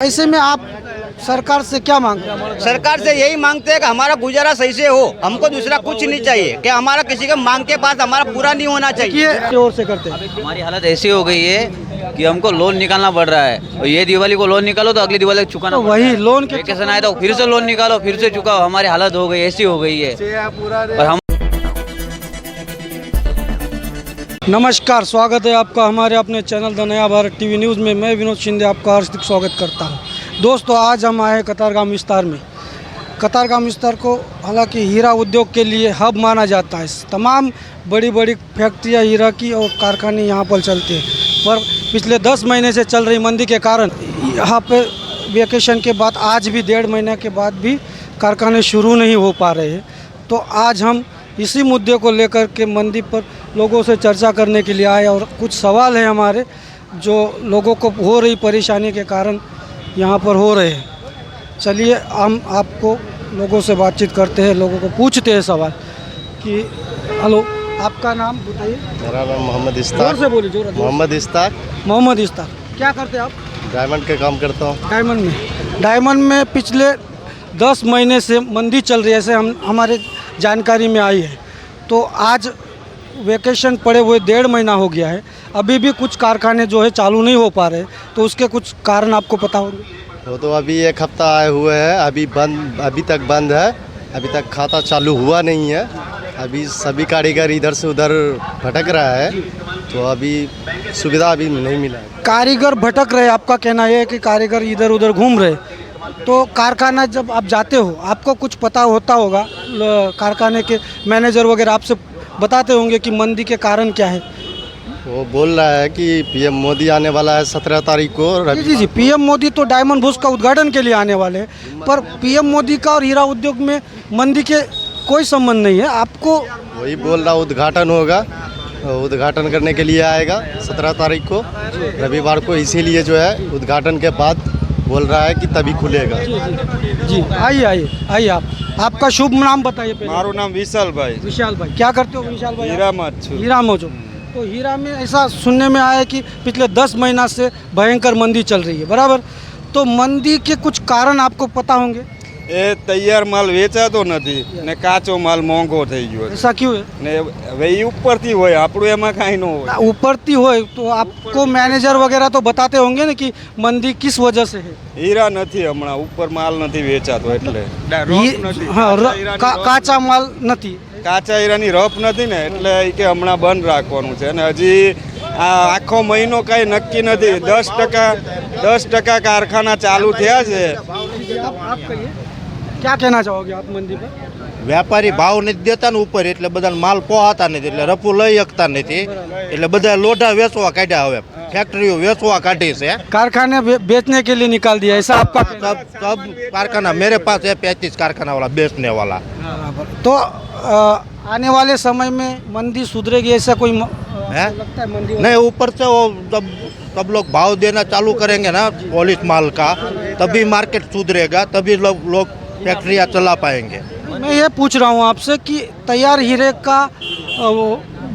ऐसे में आप सरकार से क्या मांगते हैं? सरकार से यही मांगते हैं कि हमारा गुजारा सही से हो, हमको दूसरा कुछ नहीं चाहिए कि हमारा किसी का मांग के पास हमारा पूरा नहीं होना चाहिए। ये ओर से करते हैं। हमारी हालत ऐसी हो गई है कि हमको लोन निकालना पड़ रहा है और ये दिवाली को लोन निकालो तो अगली दिवाली चुकाना तो वही लोन के वेकेशन आया तो फिर से लोन निकालो, फिर से चुकाओ। हमारी हालत हो गई ऐसी हो गई है और हम नमस्कार, स्वागत है आपका हमारे अपने चैनल द नया भारत टीवी न्यूज़ में। मैं विनोद शिंदे आपका हार्दिक स्वागत करता हूं। दोस्तों, आज हम आए कतारगाम विस्तार में। कतारगाम विस्तार को हालांकि हीरा उद्योग के लिए हब माना जाता है। तमाम बड़ी बड़ी फैक्ट्रियां हीरा की और कारखाने यहां पर चलते हैं, पर पिछले 10 महीने से चल रही मंदी के कारण यहाँ पे वेकेशन के बाद आज भी 1.5 महीने के बाद भी कारखाने शुरू नहीं हो पा रहे हैं। तो आज हम इसी मुद्दे को लेकर के मंदी पर लोगों से चर्चा करने के लिए आए और कुछ सवाल हैं हमारे जो लोगों को हो रही परेशानी के कारण यहाँ पर हो रहे हैं। चलिए हम आपको लोगों से बातचीत करते हैं, लोगों को पूछते हैं सवाल कि हेलो, आपका नाम बताइए। मेरा नाम मोहम्मद जोर इस्ताक। से बोलिए, जोर। मोहम्मद इस्ताक। मोहम्मद इस्ताक, क्या करते हैं आप? डायमंड के काम करता हूँ। डायमंड में पिछले 10 महीने से मंदी चल रही है, ऐसे हमारे जानकारी में आई है। तो आज वेकेशन पड़े हुए 1.5 महीना हो गया है, अभी भी कुछ कारखाने जो है चालू नहीं हो पा रहे, तो उसके कुछ कारण आपको पता होंगे। वो तो अभी 1 हफ्ता आए हुए हैं, अभी तक बंद है, अभी तक खाता चालू हुआ नहीं है। अभी सभी कारीगर इधर से उधर भटक रहा है, तो अभी सुविधा अभी नहीं मिला है। कारीगर भटक रहे, आपका कहना यह है कि कारीगर इधर उधर घूम रहे। तो कारखाना जब आप जाते हो, आपको कुछ पता होता होगा, कारखाने के मैनेजर वगैरह आपसे बताते होंगे कि मंदी के कारण क्या है। वो बोल रहा है कि पीएम मोदी आने वाला है 17 तारीख को। जी, पीएम मोदी तो डायमंड बुश का उद्घाटन के लिए आने वाले हैं, पर पीएम मोदी का और हीरा उद्योग में मंदी के कोई संबंध नहीं है। आपको वही बोल रहा, उद्घाटन होगा, उद्घाटन करने के लिए आएगा 17 तारीख को, रविवार को। इसीलिए जो है उद्घाटन के बाद बोल रहा है कि तभी खुलेगा। जी, आइए आपका शुभ नाम बताइए पहले। मारू नाम विशाल भाई। विशाल भाई, क्या करते हो विशाल भाई? हीरा मत छू। हीरा मौजूद। तो हीरा में ऐसा सुनने में आया है कि पिछले 10 महीना से भयंकर मंदी चल रही है, बराबर? तो मंदी के कुछ कारण आपको पता होंगे। એ તૈયાર માલ વેચાતો નથી ને કાચો માલ મોંઘો થઈ ગયો ऐसा क्यों है? ને હવે ઈ ઉપરથી હોય, આપણું એમાં કાંઈ ન હોય। ऊपरती हो तो आपको मैनेजर वगैरह तो बताते होंगे ना कि मंदी किस वजह से है। હીરા નથી હમણાં, ઉપર માલ નથી વેચાતો એટલે हाँ, काचा माल नहीं। કાચા હીરાની રફ નથી ને એટલે ઈ કે હમણાં બંધ રાખવાનું છે અને હજી આ આખો મહિનો કાંઈ નક્કી નથી। 10% કારખાના ચાલુ થયા છે। आप कहिए, क्या कहना चाहोगे आप मंदी पर? વ્યાપારી ભાવ નથી દેતા ને ઉપર, એટલે બધા માલ પોહાતા નથી, એટલે રફુ લઈ શકતા નથી, એટલે બધા લોઢા વેચવા કાઢ્યા, હવે ફેક્ટરીઓ વેચવા કાઢી છે। कारखाने बेचने के लिए निकाल दिया, ऐसा आपका कहना सब कारखाना मेरे पास है, 35 कारखाना वाला बेचने वाला। है? तो आने वाले समय में मंदी सुधरेगी, ऐसा कोई है लगता है? मंदी नहीं, ऊपर से वो सब लोग भाव देना चालू करेंगे ना पॉलिश माल का, तभी मार्केट सुधरेगा, तभी लोग फैक्ट्रियाँ चला पाएंगे। मैं ये पूछ रहा हूँ आपसे कि तैयार हीरे का वो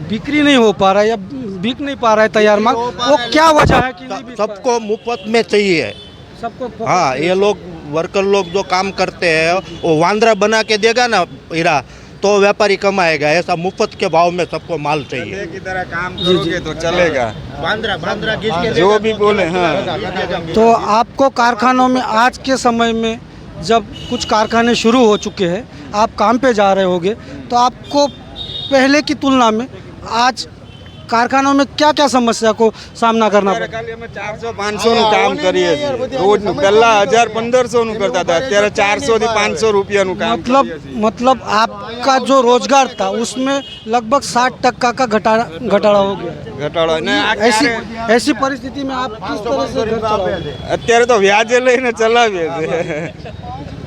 बिक्री नहीं हो पा रहा है या बिक नहीं पा रहा है तैयार माल, वो क्या वजह है कि नहीं बिक पा रहा सबको मुफ्त में चाहिए। है? सबको हाँ, ये लोग वर्कर लोग जो काम करते हैं वो वांद्रा बना के देगा ना हीरा, तो व्यापारी कमाएगा। ऐसा मुफ्त के भाव में सबको माल चाहिए। की तरह काम करोगे तो चलेगा। बांद्रा जो भी बोले। हाँ, तो आपको कारखानों में आज के समय में जब कुछ कारखाने शुरू हो चुके हैं, आप काम पे जा रहे होगे, तो आपको पहले की तुलना में आज कारखानों में क्या क्या समस्या को सामना करना पड़ा? ખાલી અમે 400-500 નું કામ કરીએ છીએ રોજનું। પહેલા 1000-1500 નું કરતા હતા, અત્યારે 400 થી 500 રૂપિયાનું કામ કરીએ છીએ। मतलब आपका जो रोजगार था उसमें लगभग 60% का घटाड़ा हो गया। ઘટાડો ને આ ऐसी परिस्थिति में आप किस तरह से घर चलाओगे? અત્યારે તો વ્યાજે લઈને ચલાવીએ છે।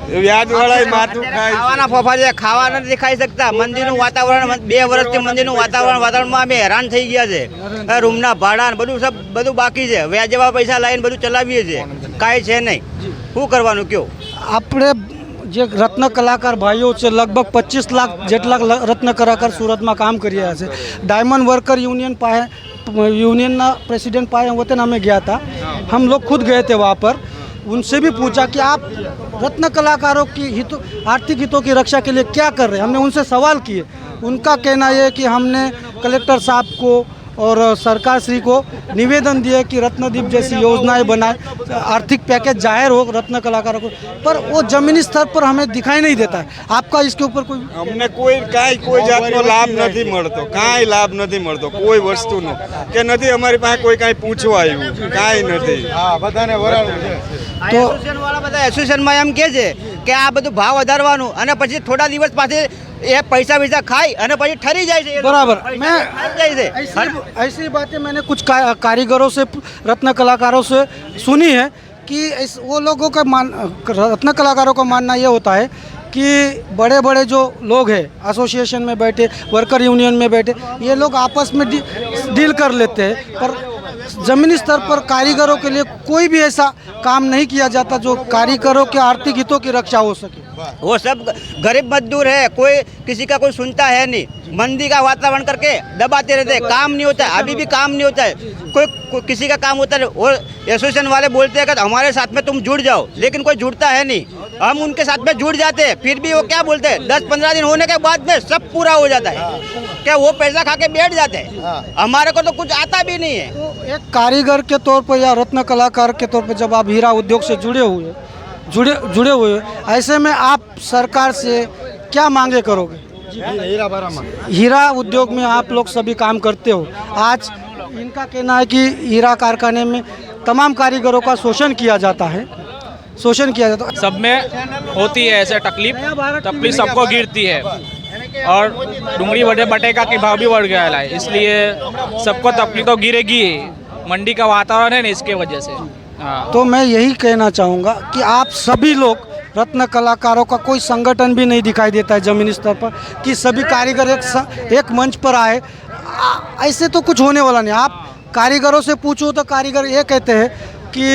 વ્યાજ વાળા માથું ખાય। ખાવાના ફોફા છે, ખાવા નથી ખાઈ શકતા। મંદીનું વાતાવરણ 2 વર્ષથી મંદીનું વાતાવરણમાં અમે હેરાન થઈ ગયા છે। રૂમના ભાડા ને બધું બાકી છે, વ્યાજેવા પૈસા લાવીને બધું ચલાવીએ છીએ, કાંઈ છે નહીં। શું કરવાનું કયો? આપણે જે રત્ન કલાકાર ભાઈઓ છે, લગભગ 25 લાખ જેટલા રત્ન કલાકાર સુરતમાં કામ કરી રહ્યા છે। ડાયમંડ વર્કર यूनियन ना प्रेसिडेंट पाए होते ना, हमें गया था, हम लोग खुद गए थे वहाँ पर। उनसे भी पूछा कि आप रत्न कलाकारों की हितों आर्थिक हितों की रक्षा के लिए क्या कर रहे हैं। हमने उनसे सवाल किए। उनका कहना यह है कि हमने कलेक्टर साहब को और सरकार श्री को निवेदन दिया कि रत्नदीप जैसी योजनाएं बनाए, आर्थिक पैकेज जाहिर हो रत्न कलाकारों को, पर वो जमीनी स्तर पर हमें दिखाई नहीं देता है। आपका इसके ऊपर कोई અમને કોઈ જાતનો લાભ નથી મળતો, કાંઈ લાભ નથી મળતો કોઈ વસ્તુનો, કે નથી અમારી પાસે કોઈ કાંઈ પૂછવા આવ્યું, કાંઈ નથી. તો એસોસિએશનવાળા બધા એસોસિએશનમાં એમ કહે છે કે આ બધું ભાવ વધારવાનું અને પછી થોડા દિવસ પાસે એ પૈસા ખાઈ અને પછી ઠરી જાય છે એ લોકો. बराबर। પૈસા मैं ખાઈ જાય છે. ऐसी बातें मैंने कुछ कारीगरों से, रत्न कलाकारों से सुनी है कि वो लोगों का रत्न कलाकारों का मानना ये होता है कि बड़े बड़े जो लोग हैं एसोसिएशन में बैठे, वर्कर यूनियन में बैठे, ये लोग आपस में डील कर लेते हैं, पर ज़मीनी स्तर पर कारीगरों के लिए कोई भी ऐसा काम नहीं किया जाता जो कारीगरों के आर्थिक हितों की रक्षा हो सके। वो सब गरीब मजदूर है, कोई किसी का कोई सुनता है नहीं, मंदी का वातावरण करके दबाते रहते हैं, काम नहीं होता है, अभी भी काम नहीं होता है, कोई किसी का काम होता है। और एसोसिएशन वाले बोलते हैं कि हमारे साथ में तुम जुड़ जाओ, लेकिन कोई जुड़ता है नहीं। हम उनके साथ में जुड़ जाते हैं, फिर भी वो क्या बोलते हैं, 10-15 दिन होने के बाद में सब पूरा हो जाता है, क्या वो पैसा खा के बैठ जाते हैं, हमारे को तो कुछ आता भी नहीं है। तो एक कारीगर के तौर पर या रत्न कलाकार के तौर पर जब आप हीरा उद्योग से जुड़े हुए ऐसे में आप सरकार से क्या मांगे करोगे? हीरा उद्योग में आप लोग सभी काम करते हो, आज इनका कहना है कि हीरा कारखाने में तमाम कारीगरों का शोषण किया जाता है। सब में होती है ऐसे तकलीफ सबको गिरती है, और डूंगरी बटेका के भाव भी बढ़ गया है, इसलिए सबको तकलीफ तो गिरेगी ही। मंडी का वातावरण है ना, इसके वजह से। हाँ, तो मैं यही कहना चाहूँगा कि आप सभी लोग रत्न कलाकारों का कोई संगठन भी नहीं दिखाई देता है ज़मीनी स्तर पर कि सभी कारीगर एक मंच पर आए, ऐसे तो कुछ होने वाला नहीं। आप कारीगरों से पूछो तो कारीगर ये कहते हैं कि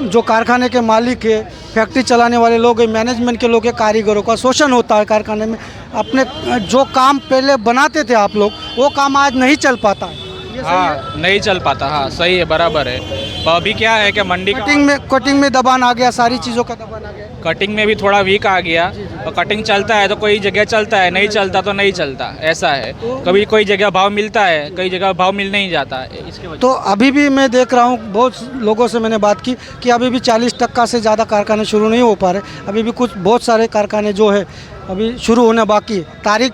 जो कारखाने के मालिक है, फैक्ट्री चलाने वाले लोग हैं, मैनेजमेंट के लोग हैं, कारीगरों का शोषण होता है कारखाने में। अपने जो काम पहले बनाते थे आप लोग, वो काम आज नहीं चल पाता है। हाँ, नहीं चल पाता। हाँ, सही है, बराबर है। तो अभी क्या है कि मंडी कटिंग में दबान आ गया, सारी चीज़ों का दबान आ गया। कटिंग में भी थोड़ा वीक आ गया, और कटिंग चलता है तो कोई जगह चलता है, नहीं चलता तो नहीं चलता, ऐसा है। कभी कोई जगह भाव मिलता है, कई जगह भाव मिल नहीं जाता है, इसके वजह। तो अभी भी मैं देख रहा हूँ, बहुत लोगों से मैंने बात की कि अभी भी 40% से ज़्यादा कारखाने शुरू नहीं हो पा रहे। अभी भी बहुत सारे कारखाने जो है अभी शुरू होना बाकी है, तारीख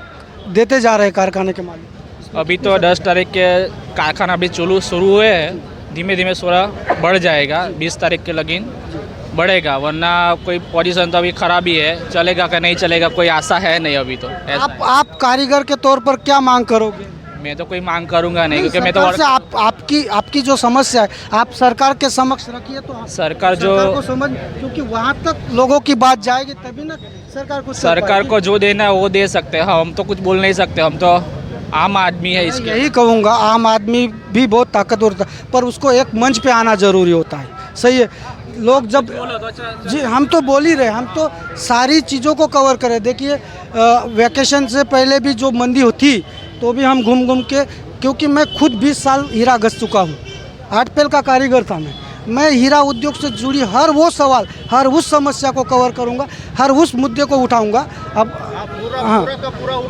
देते जा रहे हैं कारखाने के मालिक। अभी तो 10 तारीख के कारखाना अभी शुरू हुए हैं, धीमे धीमे थोड़ा बढ़ जाएगा, 20 तारीख के लगिन बढ़ेगा, वरना कोई पोजीशन तो अभी खराब ही है, चलेगा कि नहीं चलेगा कोई आशा है नहीं अभी तो। आप कारीगर के तौर पर क्या मांग करोगे? मैं तो कोई मांग करूंगा नहीं, क्योंकि मैं तो आपकी जो समस्या है आप सरकार के समक्ष रखिए, तो सरकार को समझ, क्योंकि वहाँ तक लोगों की बात जाएगी तभी ना सरकार को जो देना है वो दे सकते हैं। हम तो कुछ बोल नहीं सकते, हम तो आम आदमी है। इसके यही कहूँगा, आम आदमी भी बहुत ताकतवर होता है, पर उसको एक मंच पे आना ज़रूरी होता है। सही है, लोग जब जी हम तो बोल ही रहे, हम तो सारी चीज़ों को कवर करें। देखिए वैकेशन से पहले भी जो मंदी होती तो भी हम घूम घूम के, क्योंकि मैं खुद 20 साल हीरा घस चुका हूँ, आटपेल का कारीगर था मैं हीरा उद्योग से जुड़ी हर वो सवाल, हर उस समस्या को कवर करूँगा, हर उस मुद्दे को उठाऊँगा। अब हाँ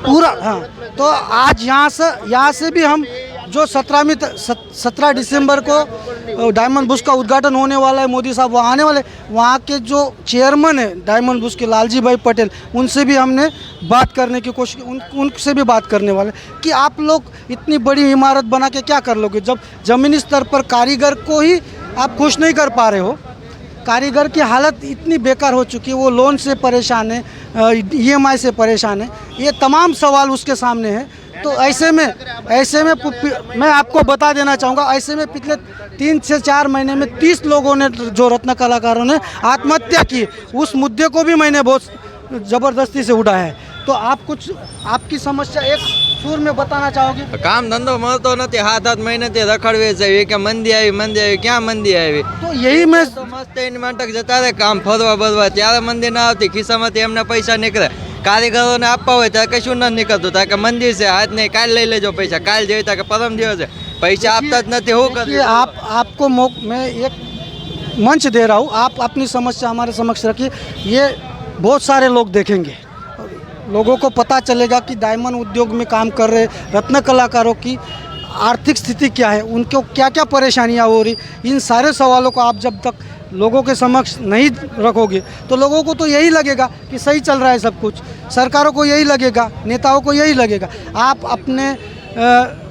पूरा हाँ, तो आज यहाँ से भी हम जो 17 दिसंबर को डायमंड बुश का उद्घाटन होने वाला है, मोदी साहब वहाँ आने वाले, वहाँ के जो चेयरमैन है डायमंड बुश के लालजी भाई पटेल, उनसे भी हमने बात करने की कोशिश, उनसे भी बात करने वाले कि आप लोग इतनी बड़ी इमारत बना के क्या कर लोगे, जब ज़मीनी स्तर पर कारीगर को ही आप खुश नहीं कर पा रहे हो। कारीगर की हालत इतनी बेकार हो चुकी है, वो लोन से परेशान है, EMI से परेशान है, ये तमाम सवाल उसके सामने है। तो ऐसे में मैं आपको बता देना चाहूँगा, ऐसे में पिछले 3 से 4 महीने में 30 लोगों ने, जो रत्न कलाकारों ने आत्महत्या की, उस मुद्दे को भी मैंने बहुत ज़बरदस्ती से उठाया है। तो आप कुछ आपकी समस्या एक सूर में बताना चाहोगे? काम धंधो મળતો નથી, હાથ મહિનાથી રખડવે છે કે મંદી આવી, ક્યાં મંદી આવી? तो यही मैं તો મસ્ત એની નાટક જતા રહે કામ ફરવા બરવા, ત્યારે મંદી ના આવતી, ખિસ્સામાંથી એમને પૈસા નીકળે, કારીગરોને આપવા હોય ત્યારે કશું ન નીકળતું, ત્યારે કે મંદી છે, હાથ નહીં, કાલ લઈ લેજો પૈસા, કાલ જેવી ત્યારે કે પરમ દિવસે પૈસા આપતા જ નથી, શું कि કરે? आपको मैं एक मंच दे रहा हूँ, आप अपनी समस्या हमारे समक्ष रखिए। ये बहुत सारे लोग देखेंगे, लोगों को पता चलेगा कि डायमंड उद्योग में काम कर रहे रत्न कलाकारों की आर्थिक स्थिति क्या है, उनको क्या क्या परेशानियाँ हो रही। इन सारे सवालों को आप जब तक लोगों के समक्ष नहीं रखोगे तो लोगों को तो यही लगेगा कि सही चल रहा है सब कुछ, सरकारों को यही लगेगा, नेताओं को यही लगेगा। आप अपने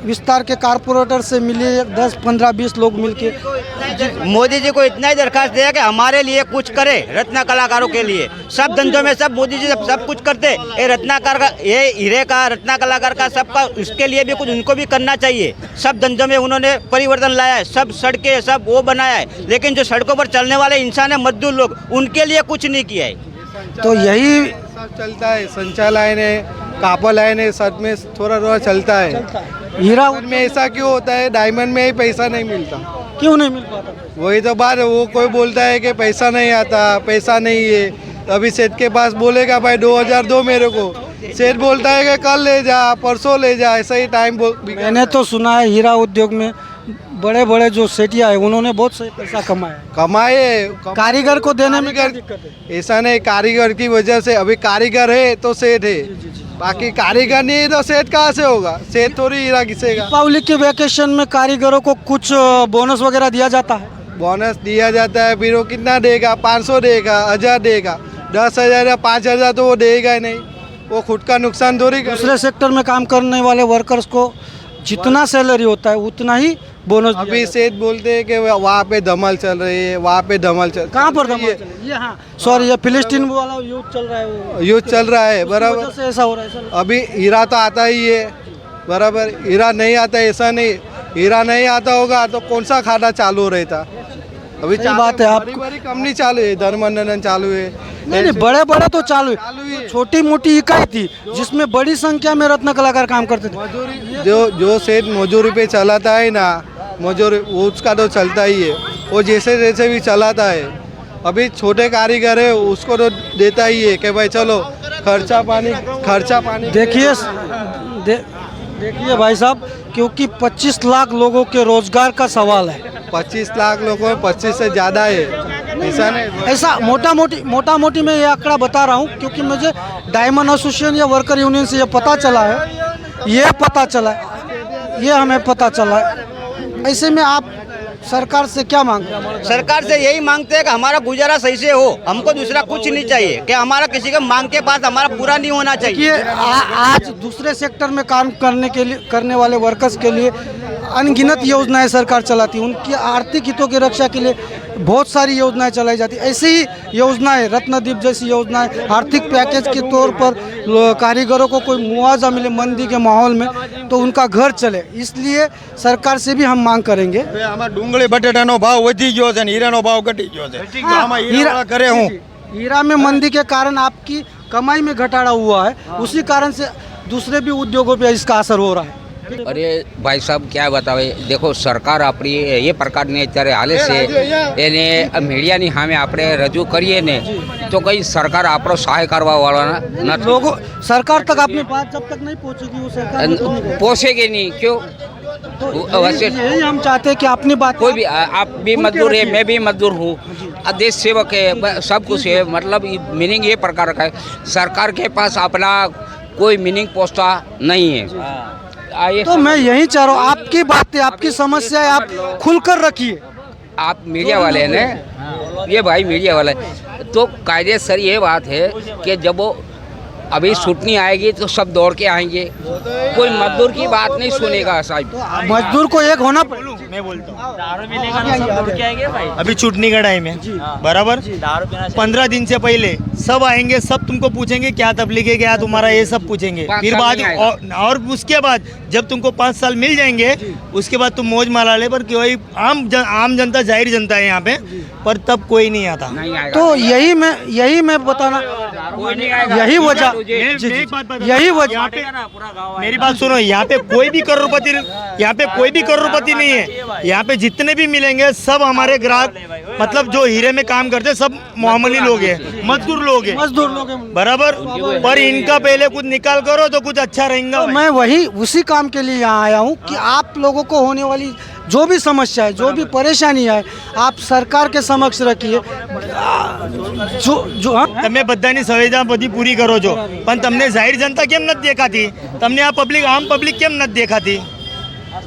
विस्तार के कारपोरेटर से मिलिए, 10, 15, 20 लोग मिलके मोदी जी को इतना ही दरखास्त दिया कि हमारे लिए कुछ करे, रत्न कलाकारों के लिए। सब धंधों में सब मोदी जी सब कुछ करते, ये रत्नाकार का, ये हीरे का, रत्न कलाकार का, सबका उसके लिए भी कुछ उनको भी करना चाहिए। सब धंधों में उन्होंने परिवर्तन लाया है, सब सड़कें सब वो बनाया है, लेकिन जो सड़कों पर चलने वाले इंसान है, मजदूर लोग, उनके लिए कुछ नहीं किया है। तो यही सब चलता है, संचालय है, कापलाइन है, सब में थोड़ा थोड़ा चलता है। हीरा में ऐसा क्यों होता है, डायमंड में ही पैसा नहीं मिलता? क्यों नहीं मिल पाता? वही तो बात है, वो कोई बोलता है कि पैसा नहीं आता, पैसा नहीं है। अभी सेठ के पास बोलेगा भाई 2000 दो मेरे को, सेठ बोलता है कि कल ले जा, परसों ले जा, ऐसा ही टाइम। मैंने तो सुना है हीरा उद्योग में बड़े बड़े जो सेठिया है उन्होंने बहुत सही पैसा कमाए, कारीगर को देने में क्या दिक्कत है? ऐसा नहीं, कारीगर की वजह से, अभी कारीगर है तो सेठ है, बाकी कारीगर नहीं है तो सेठ कहाँ से होगा? सेठ थोड़ी हीरा घिसेगा। दीपावली के वैकेशन में कारीगरों को कुछ बोनस वगैरह दिया जाता है? बोनस दिया जाता है, फिर वो कितना देगा? 500 देगा, 1000 देगा, 10,000 या 5,000 तो वो देगा ही नहीं, वो खुद का नुकसान थोड़ी कर। दूसरे सेक्टर में काम करने वाले वर्कर्स को जितना सैलरी होता है उतना ही बोनस। अभी सेठ बोलते हैं कि वहाँ पे धमाल चल रही है, वहाँ पे धमाल चल, कहाँ पर धमाल चल रही है? ये हाँ सॉरी, ये फिलिस्तीन वाला युद्ध चल रहा है, वो युद्ध चल रहा है, उसकी बराबर वजह से ऐसा हो रहा है सर। अभी हीरा तो आता ही है, बराबर, हीरा नहीं आता ऐसा नहीं, हीरा नहीं आता होगा तो कौन सा खाना चालू रहता? अभी सही बात है, आप बड़ी कंपनी चालू है, धर्मनंदन चालू है, नहीं बड़े बड़े तो चालू है, छोटी मोटी इकाई थी जिसमें बड़ी संख्या में रत्न कलाकार काम करते थे। जो सेठ मजदूरी पे चलाता है ना, मजदूरी उसका तो चलता ही है, वो जैसे जैसे भी चलाता है। अभी छोटे कारीगर है उसको तो देता ही है कि भाई चलो खर्चा पानी देखिए देखिए भाई साहब, क्योंकि 25 लाख लोगों के रोजगार का सवाल है। 25 लाख लोगों में 25 से ज़्यादा है, ऐसा नहीं, ऐसा मोटा मोटी मैं ये आंकड़ा बता रहा हूँ क्योंकि मुझे डायमंड एसोसिएशन या वर्कर यूनियन से ये पता चला है, ये हमें पता चला है। ऐसे में आप सरकार से क्या मांगते हैं? सरकार से यही मांगते हैं कि हमारा गुजारा सही से हो, हमको दूसरा कुछ नहीं चाहिए, कि हमारा किसी के मांग के पास हमारा पूरा नहीं होना चाहिए। कि आज दूसरे सेक्टर में काम करने वाले वर्कर्स के लिए अनगिनत योजनाएं सरकार चलाती है, उनकी आर्थिक हितों की रक्षा के लिए बहुत सारी योजनाएं चलाई जाती है। ऐसी ही योजनाएं, रत्नदीप जैसी योजनाएं, आर्थिक पैकेज के तौर पर कारीगरों को कोई मुआवजा मिले मंदी के माहौल में, तो उनका घर चले, इसलिए सरकार से भी हम मांग करेंगे। डूंगળી બટેટાનો ભાવ વધી ગયો છે અને હીરાનો ભાવ ઘટી ગયો છે, આમાં હીરા કરે હું? हीरा में मंदी के कारण आपकी कमाई में घटाड़ा हुआ है, उसी कारण से दूसरे भी उद्योगों पे इसका असर हो रहा है। અરે ભાઈ સાહેબ ક્યાં બતાવે, દેખો સરકાર આપણી એ પ્રકારની અત્યારે હાલે છે એને મીડિયાની સામે આપણે રજૂ કરીએ ને તો કઈ સરકાર આપણો સહાય કરવાવાળા નથી, लोगों सरकार तक अपनी बात जब तक नहीं पहुंचेगी वो सरकार પોષેગે નહીં क्यों? तो यही हम चाहते हैं कि अपनी बात कोई भी आप भी मजदूर है, मैं भी मजदूर हूँ, देश सेवक है, सब कुछ है, मतलब मीनिंग ये प्रकार का है, सरकार के पास अपना कोई मीनिंग पहुँचता नहीं है। तो मैं यही चाह रहा हूँ, आपकी बातें, आपकी समस्याएं आप खुलकर रखिए। आप मीडिया वाले हैं ना, ये भाई मीडिया वाले, तो कायदेसर ये बात है कि जब वो अभी छुट्टी आएगी तो सब दौड़ के आएंगे, कोई मजदूर की बात नहीं सुनेगा साहब। मजदूर को एक होना पड़ेगा। मैं बोलता हूँ अभी छुट्टी का टाइम है, बराबर, 15 दिन से पहले सब आएंगे, सब तुमको पूछेंगे क्या तबलीग है, क्या तुम्हारा, ये सब पूछेंगे। फिर बाद और उसके बाद जब तुमको 5 साल मिल जाएंगे, उसके बाद तुम मौज मारा ले, पर कोई आम जनता, जाहिर जनता है यहाँ पे, पर तब कोई नहीं आता। तो यही मैं बताना, यही वजह, यही वजह, मेरी बात सुनो, यहाँ पे कोई भी करोड़पति नहीं है, यहाँ पे जितने भी मिलेंगे सब हमारे ग्राहक, मतलब जो हीरे में काम करते सब मामूली लोग हैं, मजदूर लोग हैं, बराबर, पर इनका पहले कुछ निकाल करो तो कुछ अच्छा रहेगा। तो मैं उसी काम के लिए यहाँ आया हूँ कि आप लोगों को होने वाली जो भी समस्या है, जो भी परेशानी है, आप सरकार के समक्ष रखिए। जो हाँ? તમે બધાની સુવિધા બધી પૂરી કરો છો, પણ તમને જાહેર જનતા કેમ નથી દેખાતી? તમને આ પબ્લિક, આમ પબ્લિક કેમ નથી દેખાતી?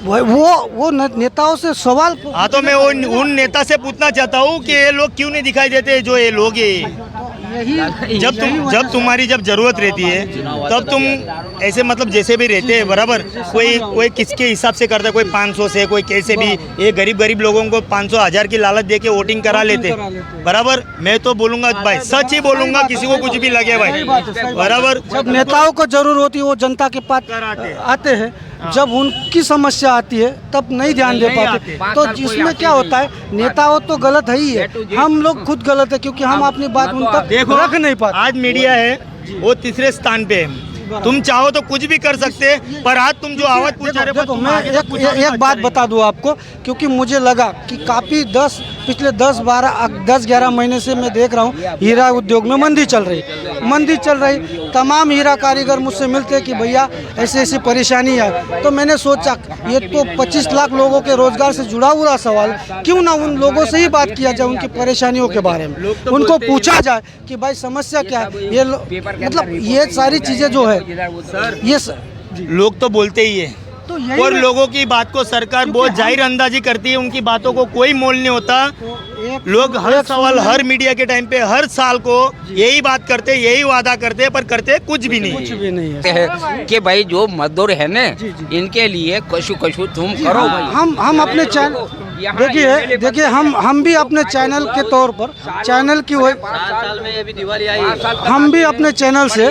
वो नेताओं से सवाल हाँ, तो मैं उन नेता से पूछना चाहता हूँ कि ये लोग क्यों नहीं दिखाई देते, जो ये लोग हैं। जब तुम्हारी जब जरूरत रहती है तब तुम ऐसे मतलब जैसे भी रहते हैं, बराबर, कोई किसके हिसाब से करता है, कोई 500 से, कोई कैसे भी, ये गरीब लोगों को 500,000 की लालच दे के वोटिंग करा लेते, बराबर। मैं तो बोलूँगा भाई, सच ही बोलूँगा, किसी को कुछ भी लगे भाई, बराबर। जब नेताओं को जरूरत होती है वो जनता के पास आते हैं, जब उनकी समस्या आती है तब नहीं ध्यान दे पाते। तो इसमें क्या होता है, नेताओं तो गलत है ही है, हम लोग खुद गलत है, क्योंकि हम अपनी बात उन तक रख नहीं पाते। आज मीडिया है वो तीसरे स्थान पे है, तुम चाहो तो कुछ भी कर सकते हैं, पर आज तुम जो आवाज पूछा रहे हो, मैं एक बात बता दूं आपको, क्योंकि मुझे लगा कि काफ़ी पिछले 10-11 महीने से मैं देख रहा हूँ हीरा उद्योग में मंदी चल रही। तमाम हीरा कारीगर मुझसे मिलते हैं कि भैया ऐसी परेशानी है। तो मैंने सोचा ये तो 25 लाख लोगों के रोजगार से जुड़ा हुआ सवाल, क्यों ना उन लोगों से ही बात किया जाए, उनकी परेशानियों के बारे में उनको पूछा जाए कि भाई समस्या क्या है। ये मतलब ये सारी चीज़ें जो है, ये लोग तो बोलते ही है, तो और लोगों की बात को सरकार बहुत जाहिर अंदाजी करती है, उनकी बातों को कोई मोल नहीं होता। लोग हर सवाल, हर मीडिया के टाइम पे, हर साल को यही बात करते, यही वादा करते, पर करते कुछ भी नहीं है कि भाई जो मजदूर है ना, इनके लिए कशु तुम करो। हम अपने चैनल देखिए हम भी अपने चैनल के तौर पर, चैनल की वही, हम भी अपने चैनल से,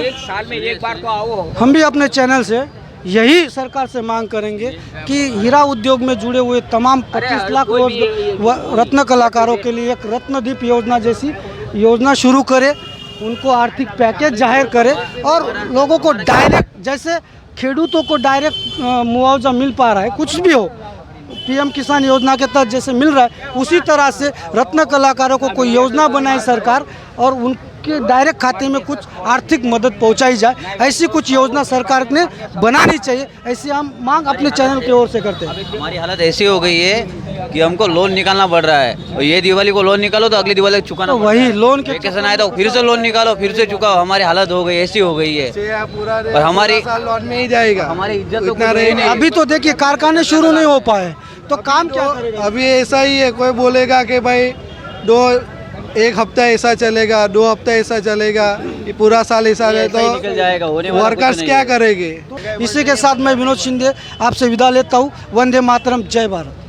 हम भी अपने चैनल से यही सरकार से मांग करेंगे कि हीरा उद्योग में जुड़े हुए तमाम 25 लाख रत्न कलाकारों के लिए एक रत्नदीप योजना जैसी योजना शुरू करे, उनको आर्थिक पैकेज जाहिर करे, और लोगों को डायरेक्ट, जैसे खेडूतों को डायरेक्ट मुआवजा मिल पा रहा है, कुछ भी हो, पीएम किसान योजना के तहत जैसे मिल रहा है, उसी तरह से रत्न कलाकारों को कोई योजना बनाए सरकार, और उनके डायरेक्ट खाते में कुछ आर्थिक मदद पहुंचाई जाए। ऐसी कुछ योजना सरकार ने बनानी चाहिए, ऐसी हम मांग अपने चैनल की ओर से करते हैं। हमारी हालत ऐसी हो गई है कि हमको लोन निकालना पड़ रहा है, और ये दिवाली को लोन निकालो तो अगली दिवाली चुकाना, तो वही लोन के वेकेशन आए तो फिर से लोन निकालो, फिर से चुकाओ। हमारी हालत हो गई, ऐसी हो गई है, और हमारी लोन में ही जाएगा, हमारी इज्जत तो इतना रहे नहीं। अभी तो देखिए कारखाने शुरू नहीं हो पाए, तो काम क्या करेगा? अभी ऐसा ही है, कोई बोलेगा कि भाई एक हफ्ता ऐसा चलेगा, 2 हफ्ता ऐसा चलेगा, ये पूरा साल ऐसा है, निकल जाएगा, होने तो वाला वर्कर्स कुछ नहीं क्या है। करेंगे? इसी के साथ मैं विनोद शिंदे आपसे विदा लेता हूँ। वंदे मातरम, जय भारत।